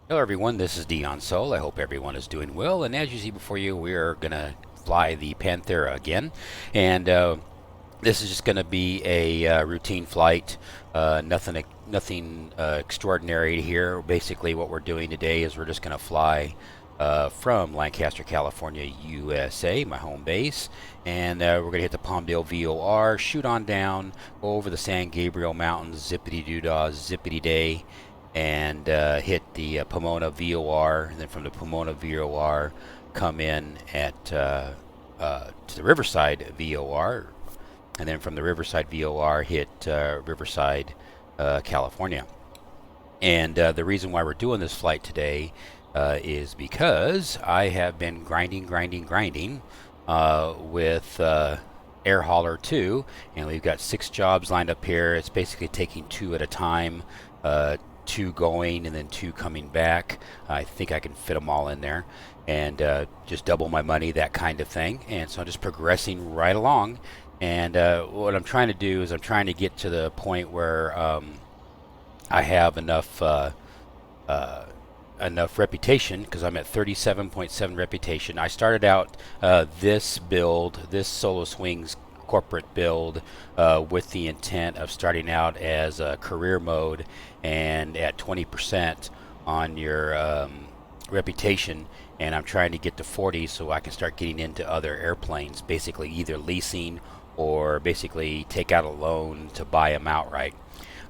Hello everyone, this is Dion Sol. I hope everyone is doing well. And as you see before you, we are going to fly the Panthera again. And this is just going to be a routine flight. Nothing extraordinary here. Basically what we're doing today is we're just going to fly from Lancaster, California, USA, my home base. And we're going to hit the Palmdale VOR, shoot on down, go over the San Gabriel Mountains, zippity-doo-dah, zippity-day, and hit the Pomona VOR, and then from the Pomona VOR come in at to the Riverside VOR, and then from the Riverside VOR hit Riverside, California. And the reason why we're doing this flight today is because I have been grinding with Air Hauler 2, and we've got 6 jobs lined up here. It's basically taking 2 at a time. 2 going and then 2 coming back. I think I can fit them all in there and just double my money, that kind of thing. And so I'm just progressing right along. And what I'm trying to do is I'm trying to get to the point where I have enough reputation, because I'm at 37.7 reputation. I started out this build, this Solo Swings corporate build, with the intent of starting out as a career mode and at 20% on your reputation, and I'm trying to get to 40 so I can start getting into other airplanes, basically either leasing or basically take out a loan to buy them outright.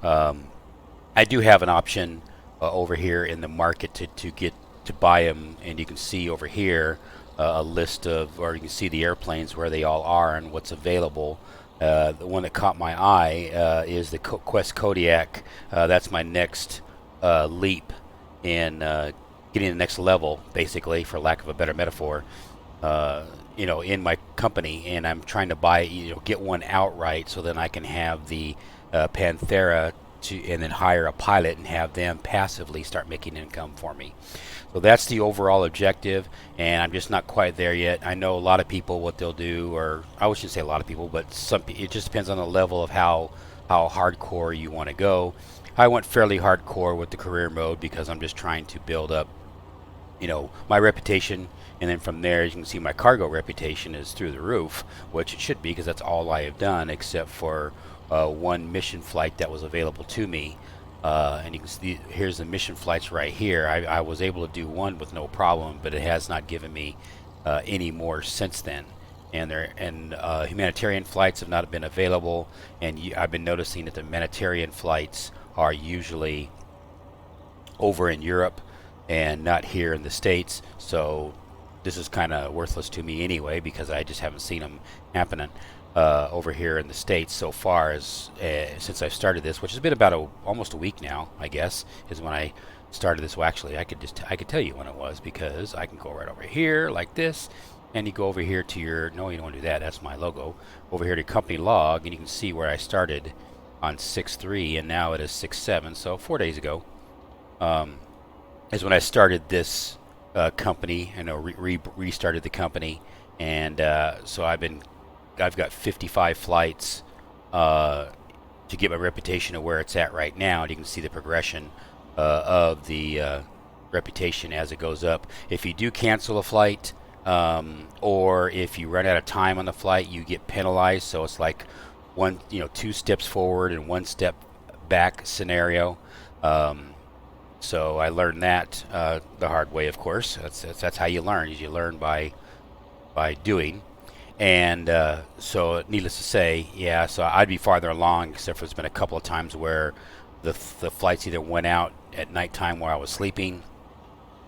I do have an option over here in the market to get to buy them, and you can see over here a list of, or you can see the airplanes where they all are and what's available. The one that caught my eye is the Quest Kodiak. That's my next leap in getting the next level, basically, for lack of a better metaphor, in my company. And I'm trying to buy, get one outright so then I can have the Panthera and then hire a pilot and have them passively start making income for me. So that's the overall objective, and I'm just not quite there yet. I know a lot of people, what they'll do, or I shouldn't say a lot of people, but it just depends on the level of how hardcore you want to go. I went fairly hardcore with the career mode because I'm just trying to build up, my reputation, and then from there, as you can see, my cargo reputation is through the roof, which it should be, because that's all I have done except for one mission flight that was available to me. And you can see here's the mission flights right here. I was able to do one with no problem, but it has not given me any more since then. And humanitarian flights have not been available, and I've been noticing that the humanitarian flights are usually over in Europe and not here in the States. So this is kind of worthless to me anyway, because I just haven't seen them happening over here in the States so far as since I've started this, which has been about almost a week now, I guess, is when I started this. Well, actually, I could tell you when it was, because I can go right over here like this, and you go over here to your, no, you don't want to do that, that's my logo, over here to company log, and you can see where I started on 6/3, and now it is 6/7, so 4 days ago is when I started this company, and restarted the company. And so I've got 55 flights to get my reputation to where it's at right now, and you can see the progression of the reputation as it goes up. If you do cancel a flight, or if you run out of time on the flight, you get penalized. So it's like 2 steps forward and 1 step back scenario. So I learned that the hard way, of course. That's how you learn. Is you learn by doing. And so needless to say, yeah, so I'd be farther along, except for there's been a couple of times where the flights either went out at nighttime while I was sleeping,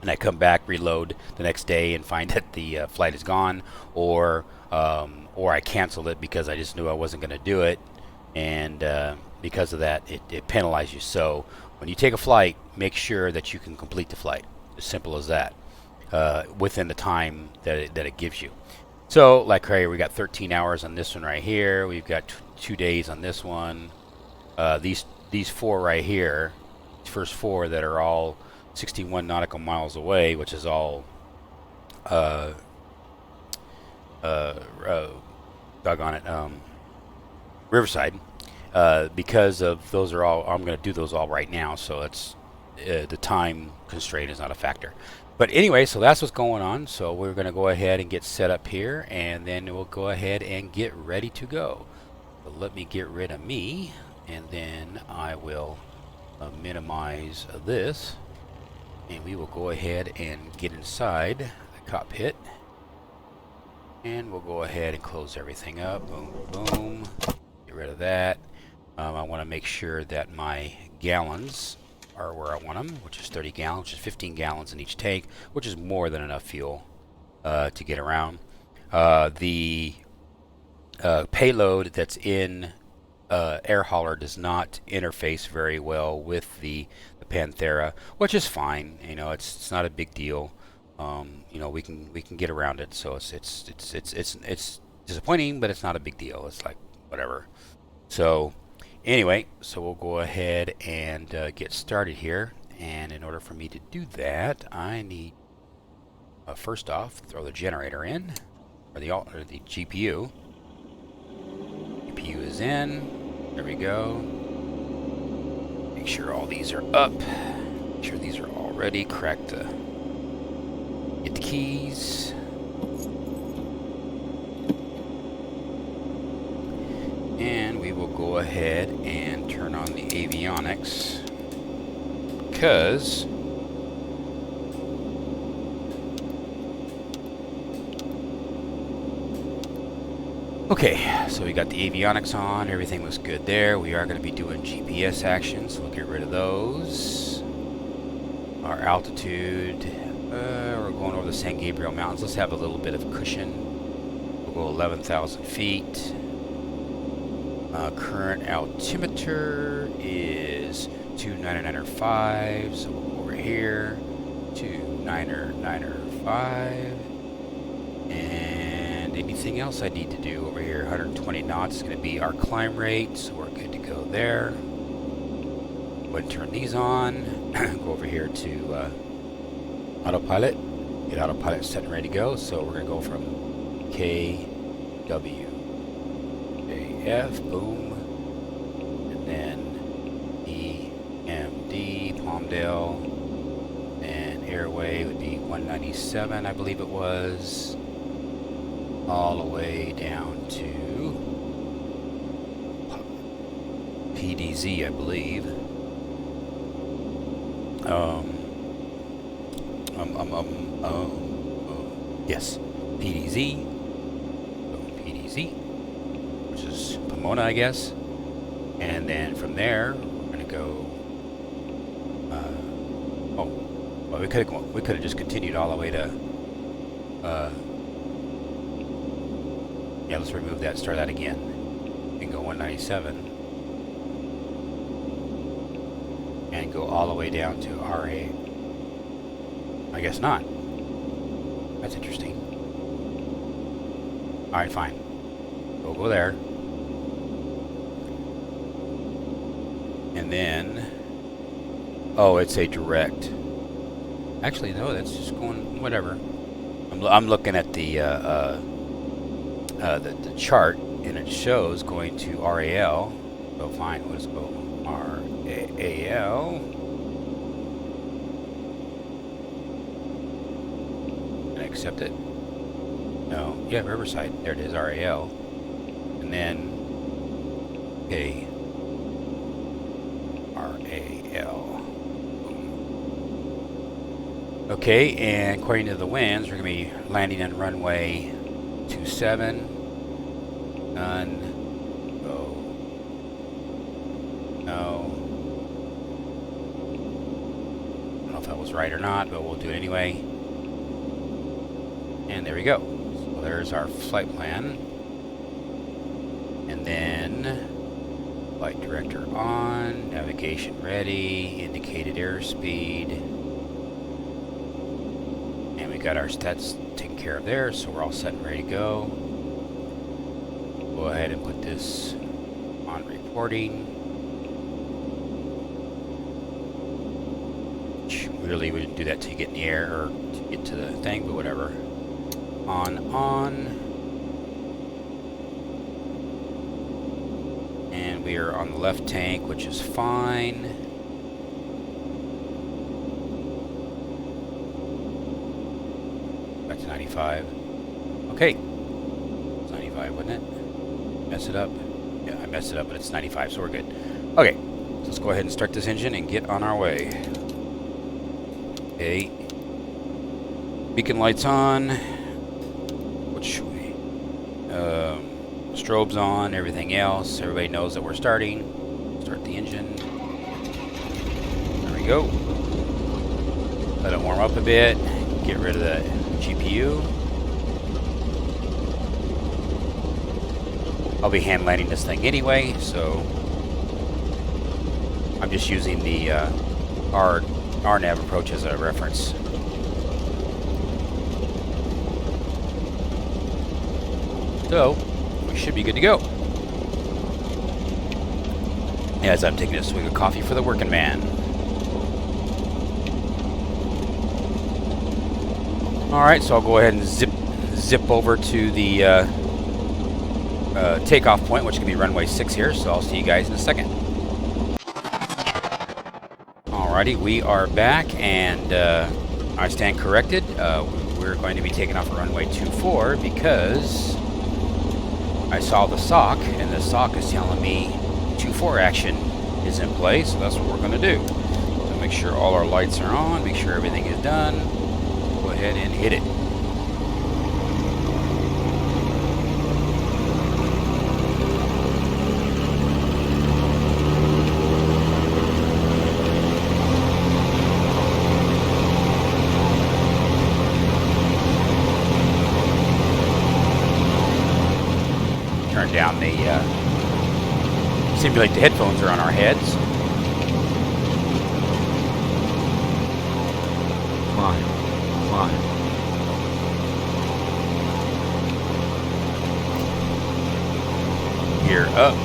and I come back, reload the next day, and find that the flight is gone, or I canceled it because I just knew I wasn't going to do it, and because of that, it penalizes you. So when you take a flight, make sure that you can complete the flight. As simple as that, within the time that it gives you. So, like right here, we got 13 hours on this one right here. We've got 2 days on this one. These 4 right here, first 4 that are all 61 nautical miles away, which is all doggone it, Riverside. Because of those are all, I'm going to do those all right now. So the time constraint is not a factor. But anyway, so that's what's going on. So we're going to go ahead and get set up here, and then we'll go ahead and get ready to go. So let me get rid of me, and then I will minimize this, and we will go ahead and get inside the cockpit, and we'll go ahead and close everything up. Boom, boom. Get rid of that. I want to make sure that my gallons are where I want them, which is 30 gallons, which is 15 gallons in each tank, which is more than enough fuel to get around. The payload that's in air hauler does not interface very well with the Panthera, which is fine. You know, it's not a big deal. You know, we can get around it. So it's disappointing, but it's not a big deal. It's like whatever. So anyway, so we'll go ahead and get started here. And in order for me to do that, I need first off throw the generator in, or the GPU. GPU is in. There we go. Make sure all these are up. Make sure these are all ready. Get the keys. And we will go ahead and turn on the avionics, because okay, so we got the avionics on, everything looks good there. We are going to be doing GPS actions, so we'll get rid of those. Our altitude, we're going over the San Gabriel Mountains. Let's have a little bit of cushion. We'll go 11,000 feet. Current altimeter is 29905, so we'll go over here, 29905. And anything else I need to do over here, 120 knots is going to be our climb rate, so we're good to go there. Go ahead and turn these on. Go over here to autopilot. Get autopilot set and ready to go. So we're going to go from KWJF, boom, and then EMD, Palmdale, and airway would be 197, I believe it was, all the way down to PDZ, I believe. Yes, PDZ, which is Pomona, I guess. And then from there, we're gonna go. Well, we could have just continued all the way to. Yeah, let's remove that. Start that again. We can go 197. And go all the way down to RA. I guess not. That's interesting. Alright, fine. We'll go there. And then... oh, it's a direct. Actually, no, that's just going... whatever. I'm looking at the chart, and it shows going to RAL. So fine, let's go RAL. Accept it. No, yeah, Riverside. There it is, RAL. And then, okay, RAL. Okay, and according to the winds, we're going to be landing on runway 27. None. Go. No. I don't know if that was right or not, but we'll do it anyway. And there we go. So there's our flight plan. And then flight director on, navigation ready, indicated airspeed. And we got our stats taken care of there, so we're all set and ready to go. Go ahead and put this on reporting. Really, we didn't do that till you get in the air or to get to the thing, but whatever. On. And we are on the left tank, which is fine. to 95. Okay. It's 95, wasn't it? Mess it up? Yeah, I messed it up, but it's 95, so we're good. Okay. So let's go ahead and start this engine and get on our way. Okay. Beacon lights on. What should we? Strobes on, everything else. Everybody knows that we're starting. Start the engine. There we go. Let it warm up a bit. Get rid of the GPU. I'll be hand landing this thing anyway, so I'm just using the RNAV approach as a reference. So we should be good to go. As I'm taking a swig of coffee for the working man. Alright, so I'll go ahead and zip over to the takeoff point, which can be runway 6 here, so I'll see you guys in a second. Alrighty, we are back, and I stand corrected. We're going to be taking off at runway 24 because I saw the SOC, and the SOC is telling me 2-4 action is in play, so that's what we're going to do. So make sure all our lights are on, make sure everything is done. Go ahead and hit it. Turn down the simulate the headphones are on our heads. Climb. Gear up.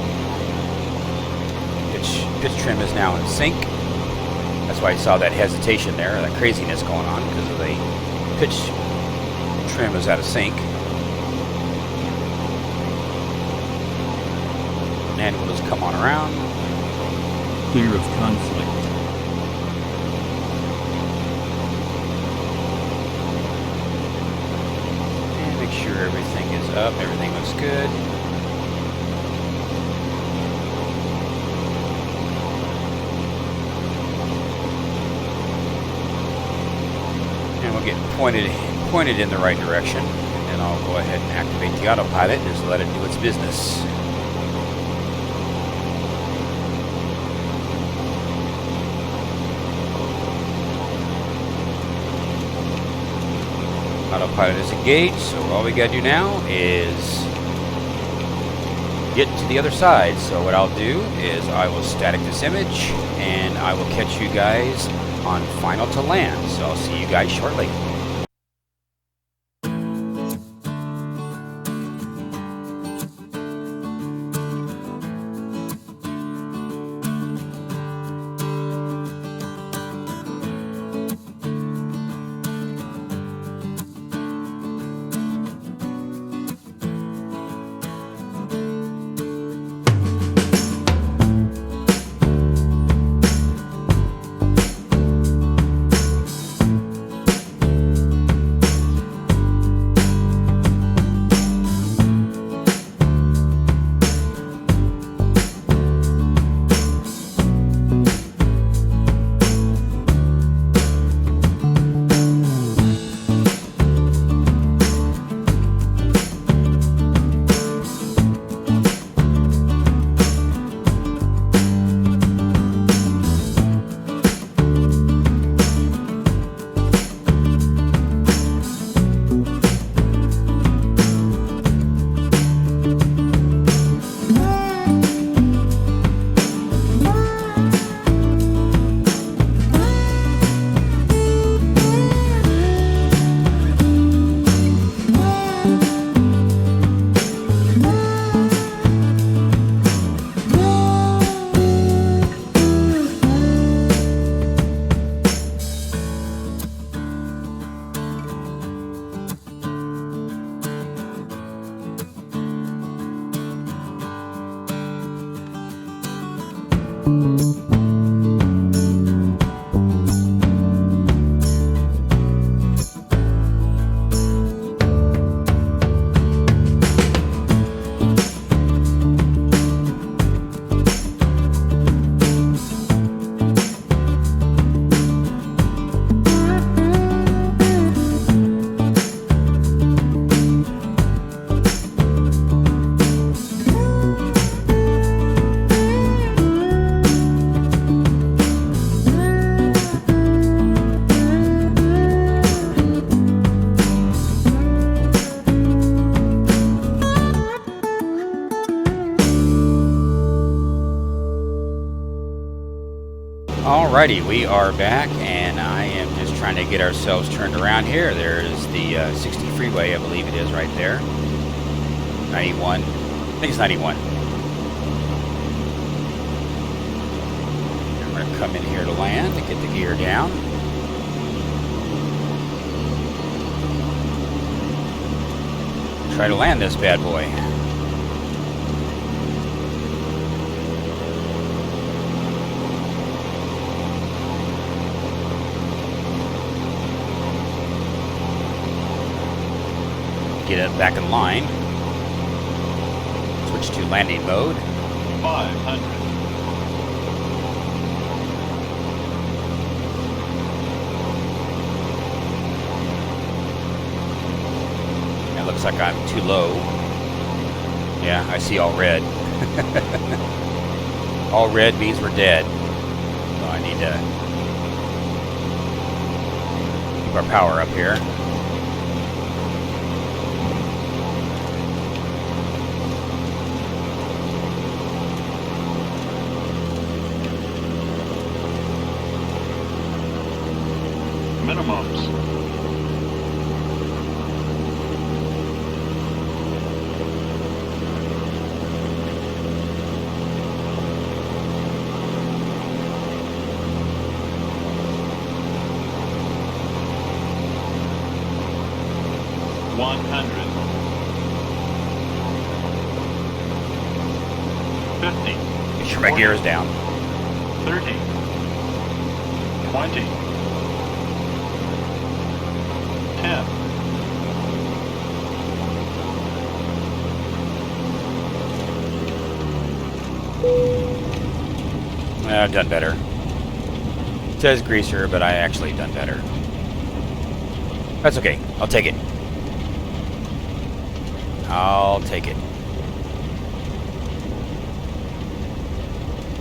Pitch trim is now in sync. That's why I saw that hesitation there, that craziness going on, because of the pitch trim is out of sync. And we'll just come on around. Clear of conflict. And make sure everything is up, everything looks good. And we'll get pointed in the right direction. And then I'll go ahead and activate the autopilot and just let it do its business. Autopilot is engaged, so all we gotta do now is get to the other side. So what I'll do is I will static this image and I will catch you guys on final to land. So I'll see you guys shortly. Alrighty, we are back, and I am just trying to get ourselves turned around here. There's the 60 freeway, I believe it is, right there. 91. I think it's 91. I'm going to come in here to land to get the gear down. Try to land this bad boy. Get it back in line. Switch to landing mode. 500. It looks like I'm too low. Yeah, I see all red. All red means we're dead. So I need to keep our power up here. Minimums. Make sure my gear is down. 30. 20. 10. I've done better. It says greaser, but I actually done better. That's okay. I'll take it. I'll take it.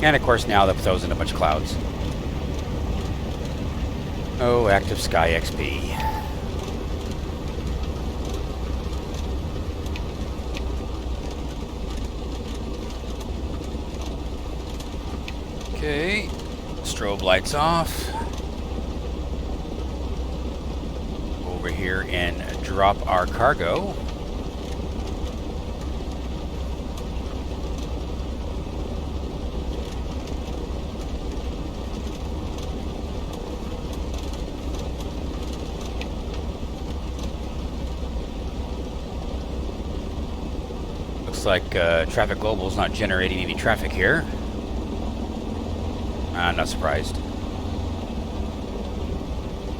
And of course now that throws in a bunch of clouds. Oh, active sky XP. Okay, strobe lights off. Over here and drop our cargo. Looks like Traffic Global is not generating any traffic here. I'm not surprised.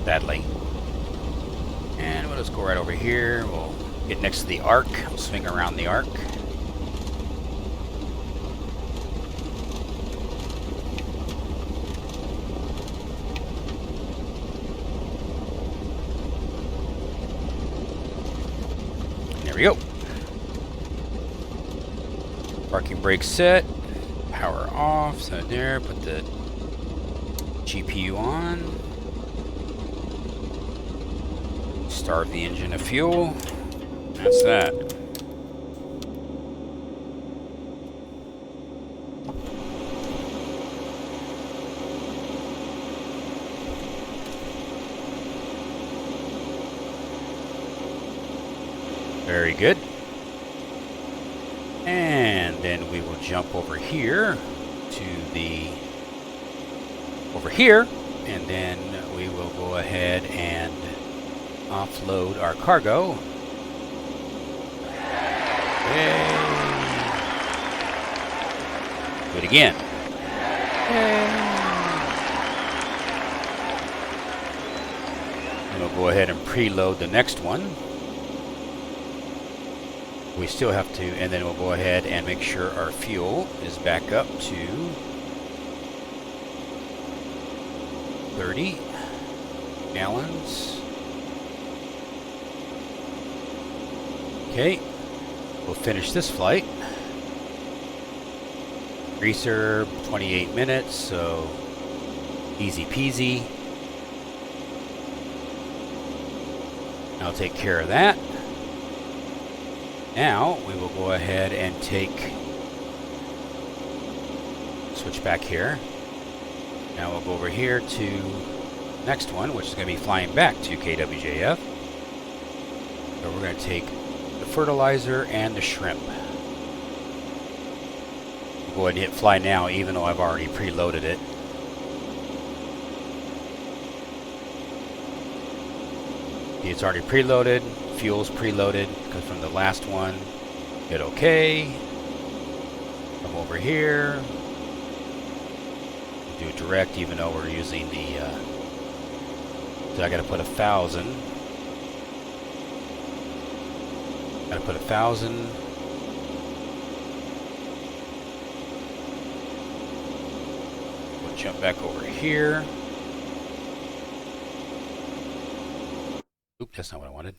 Sadly. And we'll just go right over here. We'll get next to the arc. We'll swing around the arc. There we go. Parking brake set. Power off. So there, put the GPU on. Starve the engine of fuel. That's that. Very good. And then we will jump over here to the over here, and then we will go ahead and offload our cargo. Yay. Do it again. Yay. And we'll go ahead and preload the next one. We still have to, and then we'll go ahead and make sure our fuel is back up to 30 gallons. Okay, we'll finish this flight. Greaser, 28 minutes, so easy peasy. I'll take care of that. Now we will go ahead and switch back here. Now we'll go over here to next one, which is going to be flying back to KWJF. So we're going to take the fertilizer and the shrimp. We'll go ahead and hit fly now, even though I've already preloaded it. It's already preloaded, fuel's preloaded, because from the last one, hit OK. Come over here. Do direct, even though we're using the, so I got to put 1,000. Got to put 1,000. We'll jump back over here. Oop, that's not what I wanted.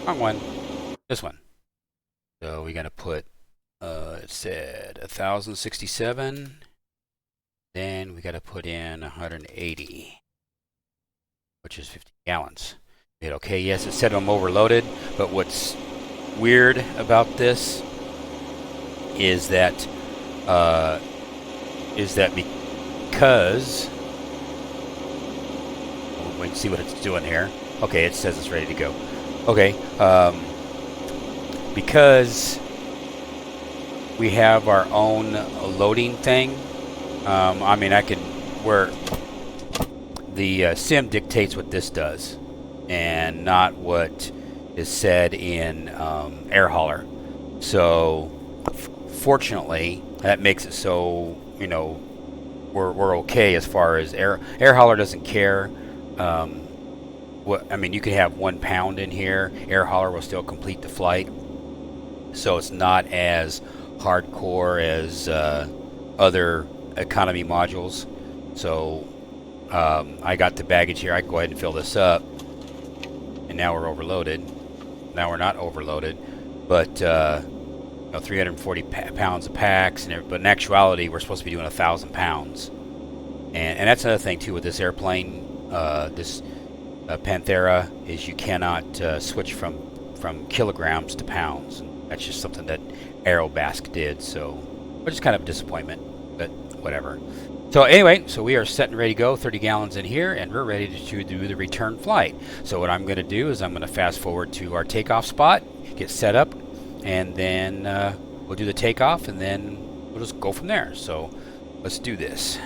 Wrong one. This one. So we got to put, it said 1,067. Then we got to put in 180, which is 50 gallons. Hit OK. Yes, it said I'm overloaded, but what's weird about this is that because we can see what it's doing here. Okay, it says it's ready to go. Okay, because we have our own loading thing. I mean, I can, where the sim dictates what this does and not what is said in air hauler. So fortunately, that makes it so, you know, we're okay as far as air hauler doesn't care. What I mean, you can have 1 pound in here, air hauler will still complete the flight. So it's not as hardcore as other economy modules. So I got the baggage here. I can go ahead and fill this up, and now we're overloaded. Now we're not overloaded, but you know, 340 pounds of packs, and but in actuality we're supposed to be doing 1,000 pounds. And that's another thing too with this airplane, this Panthera, is you cannot switch from kilograms to pounds. That's just something that Aerobasque did, so which is kind of a disappointment, but whatever. So anyway, so we are set and ready to go, 30 gallons in here, and we're ready to do the return flight. So what I'm going to do is I'm going to fast forward to our takeoff spot, get set up, and then we'll do the takeoff, and then we'll just go from there. So let's do this.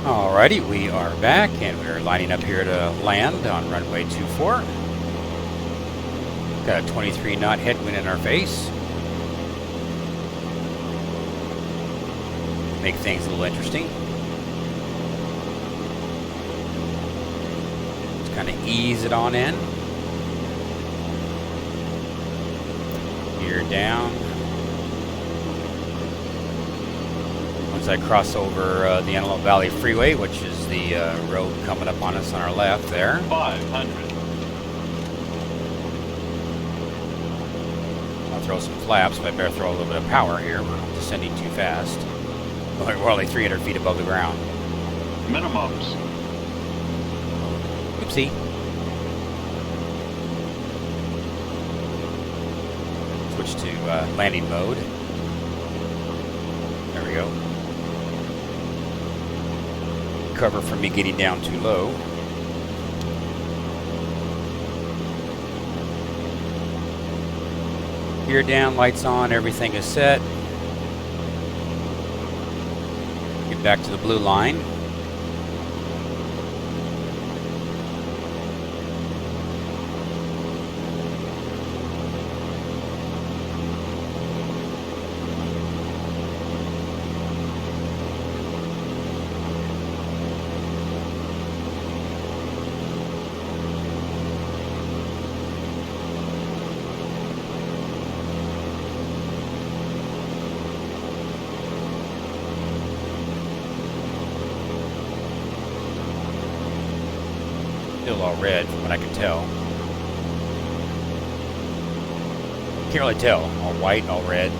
Alrighty, we are back, and we're lining up here to land on runway 24. Got a 23 knot headwind in our face. Make things a little interesting. Just kind of ease it on in. Gear down. Once as I cross over the Antelope Valley Freeway, which is the road coming up on us on our left there. 500. I'll throw some flaps, but I better throw a little bit of power here. We're descending too fast. We're only 300 feet above the ground. Minimums. Oopsie. Switch to landing mode. There we go. Cover from me getting down too low. Gear down, lights on, everything is set. Get back to the blue line. Still all red from what I can tell. Can't really tell. All white, all red.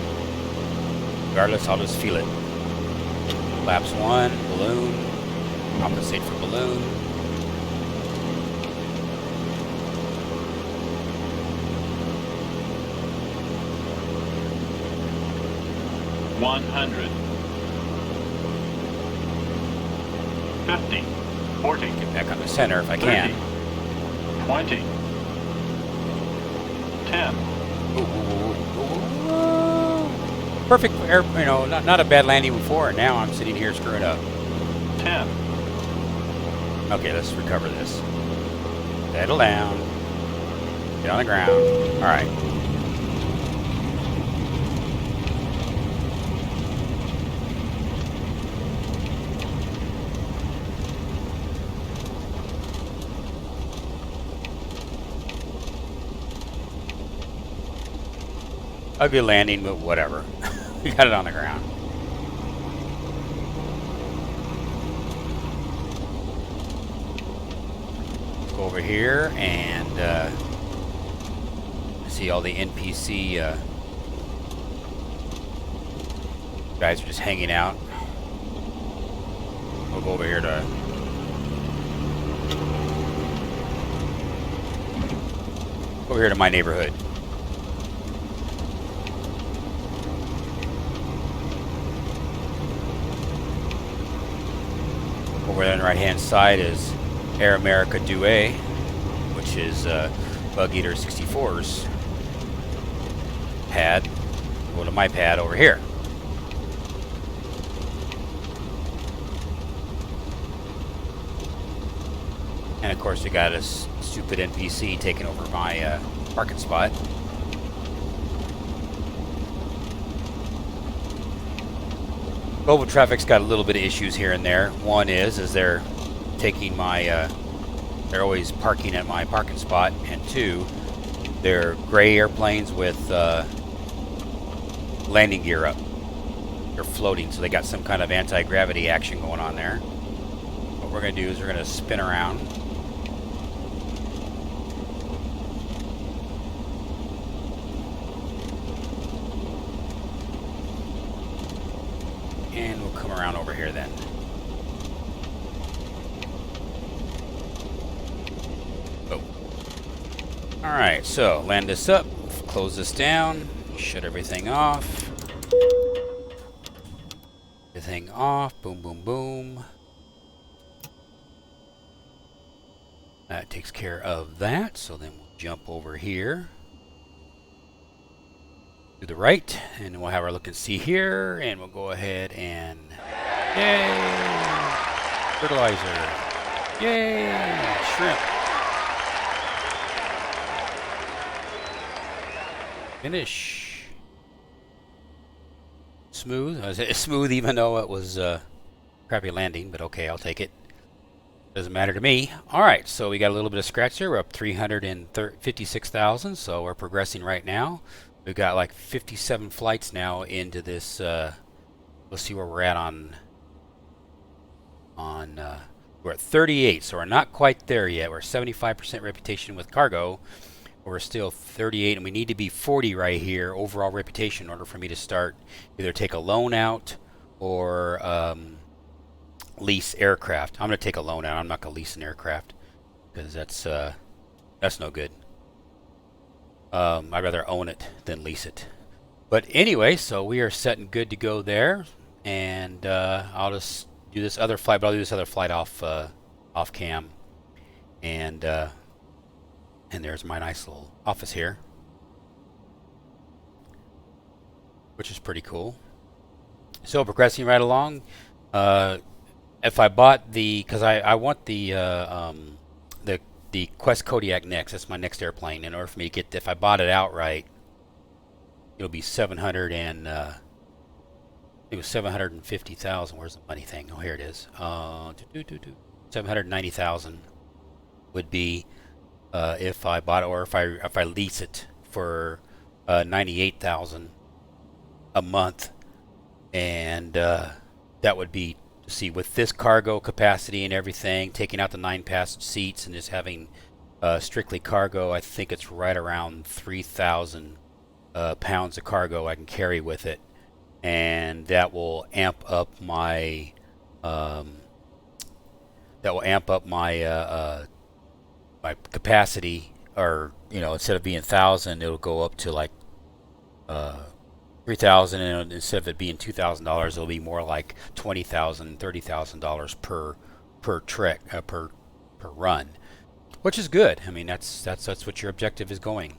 Regardless, I'll just feel it. Laps 1, balloon. Compensate for balloon. $100. 50. 40. Get back on the center if I can. 20. 10. Perfect air, not a bad landing before. Now I'm sitting here screwing up. 10. Okay, let's recover this. Settle down. Get on the ground. All right. Ugly landing, but whatever. We got it on the ground. Go over here and see all the NPC guys are just hanging out. We'll go over here to my neighborhood. Over there on the right-hand side is Air America Douai, which is Bug Eater 64's pad. Go to my pad over here. And of course, we got a stupid NPC taking over my parking spot. Global traffic's got a little bit of issues here and there. One is they're taking my, they're always parking at my parking spot, and two, they're gray airplanes with landing gear up. They're floating, so they got some kind of anti-gravity action going on there. What we're going to do is we're going to spin around. And we'll come around over here then. Oh. Alright, so land this up, close this down, shut everything off. Everything off, boom, boom, boom. That takes care of that, so then we'll jump over here to the right, and we'll have our look and see here, and we'll go ahead and yay! Fertilizer. Yay! Shrimp. Finish. Smooth. It's smooth even though it was crappy landing, but okay, I'll take it. Doesn't matter to me. Alright, so we got a little bit of scratch there. We're up 356,000, so we're progressing right now. We've got like 57 flights now into this let's see where we're at on we're at 38, so we're not quite there yet. We're 75% reputation with cargo. We're still 38, and we need to be 40 right here, overall reputation, in order for me to start either take a loan out or lease aircraft. I'm going to take a loan out. I'm not going to lease an aircraft because that's no good. I'd rather own it than lease it. But anyway, so we are set and good to go there, and I'll just do this other flight, but I'll do this other flight off cam, and there's my nice little office here, which is pretty cool. So progressing right along. If I bought because I want the Quest Kodiak next. That's my next airplane. In order for me to get, if I bought it outright, it'll be 700 and it was 750,000. Where's the money thing? Oh, here it is. 790,000 would be if I bought it, or if I lease it for 98,000 a month, and that would be, see, with this cargo capacity and everything, taking out the 9 passage seats and just having strictly cargo, I think it's right around 3,000 pounds of cargo I can carry with it, and that will amp up my my capacity, or instead of being 1,000, it'll go up to like 3,000, and instead of it being $2,000, it'll be more like $20,000, $30,000 per trek, per run, which is good. I mean, that's what your objective is going.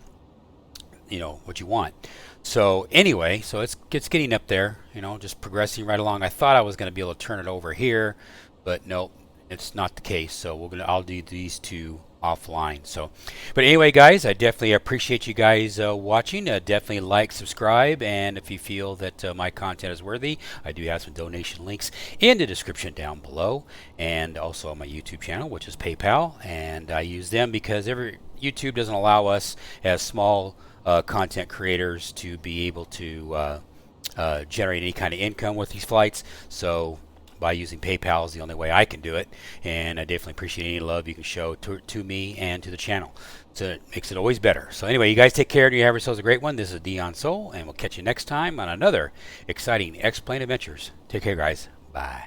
What you want. So anyway, so it's getting up there. Just progressing right along. I thought I was going to be able to turn it over here, but nope, it's not the case. So I'll do these two offline. So, but anyway, guys, I definitely appreciate you guys watching. Definitely like, subscribe, and if you feel that my content is worthy, I do have some donation links in the description down below, and also on my YouTube channel, which is PayPal, and I use them because YouTube doesn't allow us as small content creators to be able to generate any kind of income with these flights. So by using PayPal is the only way I can do it, and I definitely appreciate any love you can show to me and to the channel. So it makes it always better. So anyway, you guys take care and you have yourselves a great one. This is Dion Soul, and we'll catch you next time on another exciting X-Plane Adventures. Take care, guys. Bye.